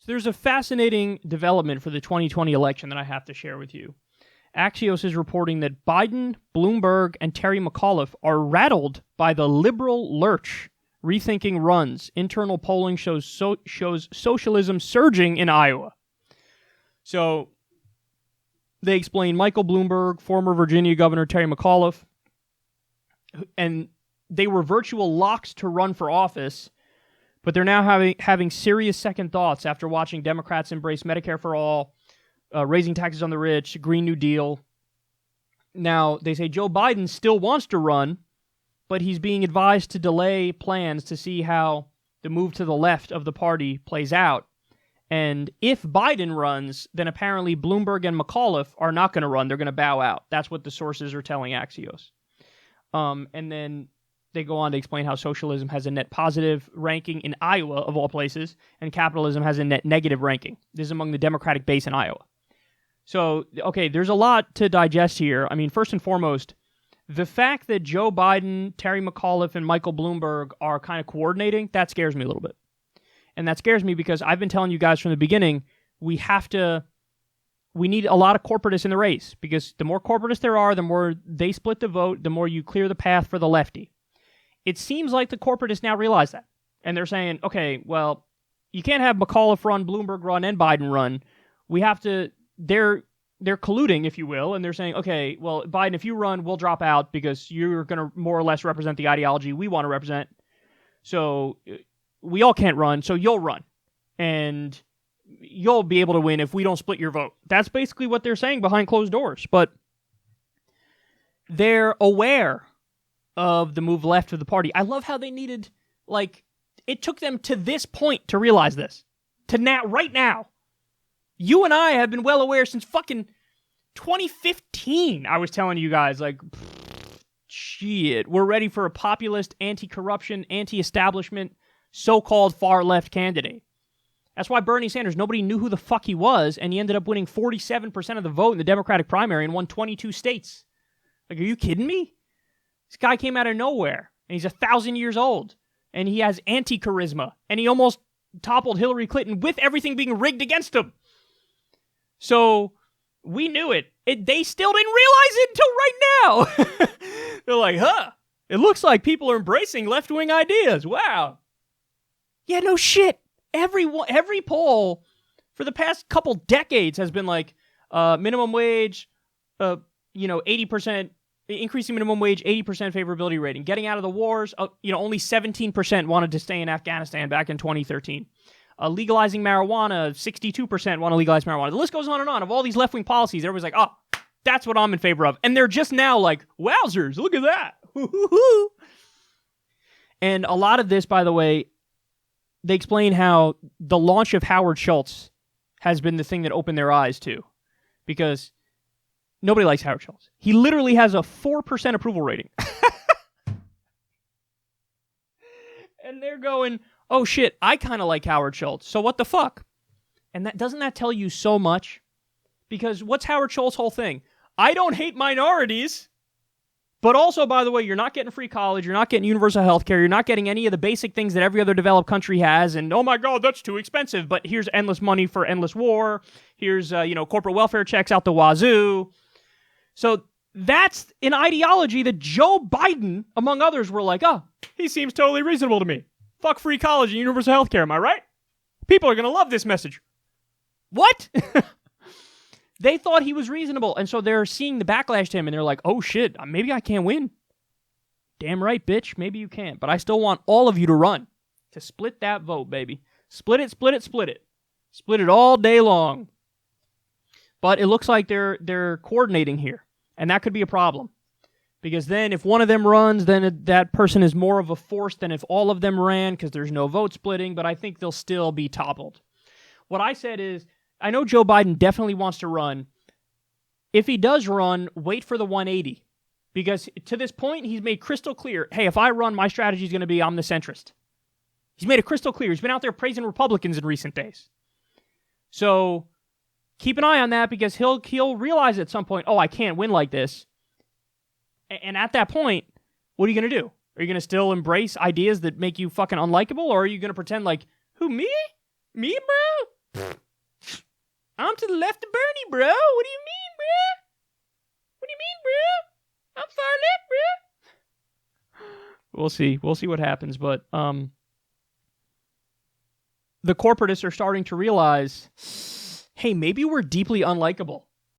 So there's a fascinating development for the 2020 election that I have to share with you. Axios is reporting that Biden, Bloomberg, and Terry McAuliffe are rattled by the liberal lurch. Rethinking runs. Internal polling shows socialism surging in Iowa. So they explain Michael Bloomberg, former Virginia Governor Terry McAuliffe, and they were virtual locks to run for office, but they're now having serious second thoughts after watching Democrats embrace Medicare for all, raising taxes on the rich, Green New Deal. Now, they say Joe Biden still wants to run, but he's being advised to delay plans to see how the move to the left of the party plays out. And if Biden runs, then apparently Bloomberg and McAuliffe are not going to run. They're going to bow out. That's what the sources are telling Axios. And then they go on to explain how socialism has a net positive ranking in Iowa, of all places, and capitalism has a net negative ranking. This is among the Democratic base in Iowa. So, okay, there's a lot to digest here. I mean, first and foremost, the fact that Joe Biden, Terry McAuliffe, and Michael Bloomberg are kind of coordinating, that scares me a little bit. And that scares me because I've been telling you guys from the beginning, we need a lot of corporatists in the race, because the more corporatists there are, the more they split the vote, the more you clear the path for the lefty. It seems like the corporatists now realize that. And they're saying, okay, well, you can't have McAuliffe run, Bloomberg run, and Biden run. We have to... They're colluding, if you will, and they're saying, okay, well, Biden, if you run, we'll drop out because you're going to more or less represent the ideology we want to represent. So we all can't run, so you'll run. And you'll be able to win if we don't split your vote. That's basically what they're saying behind closed doors. But they're aware of the move left of the party. I love how they needed, it took them to this point to realize this. To now, right now. You and I have been well aware since fucking 2015. I was telling you guys, shit, we're ready for a populist, anti-corruption, anti-establishment, so-called far-left candidate. That's why Bernie Sanders, nobody knew who the fuck he was, and he ended up winning 47% of the vote in the Democratic primary and won 22 states. Are you kidding me? This guy came out of nowhere, and he's 1,000 years old, and he has anti-charisma, and he almost toppled Hillary Clinton with everything being rigged against him. So, we knew it. They still didn't realize it until right now. They're like, it looks like people are embracing left-wing ideas. Wow. Yeah, no shit. Every poll for the past couple decades has been like, minimum wage, 80%, increasing minimum wage, 80% favorability rating. Getting out of the wars, only 17% wanted to stay in Afghanistan back in 2013. Legalizing marijuana, 62% want to legalize marijuana. The list goes on and on. Of all these left-wing policies, everybody's like, oh, that's what I'm in favor of. And they're just now like, wowzers, look at that. And a lot of this, by the way, they explain how the launch of Howard Schultz has been the thing that opened their eyes to. Because nobody likes Howard Schultz. He literally has a 4% approval rating. And they're going... oh shit, I kind of like Howard Schultz, so what the fuck? And doesn't that tell you so much? Because what's Howard Schultz's whole thing? I don't hate minorities, but also, by the way, you're not getting free college, you're not getting universal health care, you're not getting any of the basic things that every other developed country has, and oh my god, that's too expensive, but here's endless money for endless war, here's, corporate welfare checks out the wazoo. So that's an ideology that Joe Biden, among others, were like, oh, he seems totally reasonable to me. Fuck free college and universal health care, am I right? People are going to love this message. What? They thought he was reasonable, and so they're seeing the backlash to him, and they're like, oh shit, maybe I can't win. Damn right, bitch, maybe you can't. But I still want all of you to run. To split that vote, baby. Split it, split it, split it. Split it all day long. But it looks like they're coordinating here, and that could be a problem. Because then if one of them runs, then that person is more of a force than if all of them ran, because there's no vote splitting, but I think they'll still be toppled. What I said is, I know Joe Biden definitely wants to run. If he does run, wait for the 180. Because to this point, he's made crystal clear, hey, if I run, my strategy is going to be I'm the centrist. He's made it crystal clear. He's been out there praising Republicans in recent days. So keep an eye on that, because he'll realize at some point, oh, I can't win like this. And at that point, what are you going to do? Are you going to still embrace ideas that make you fucking unlikable? Or are you going to pretend like, who, me? Me, bro? I'm to the left of Bernie, bro. What do you mean, bro? What do you mean, bro? I'm far left, bro. We'll see. We'll see what happens. But the corporatists are starting to realize, hey, maybe we're deeply unlikable.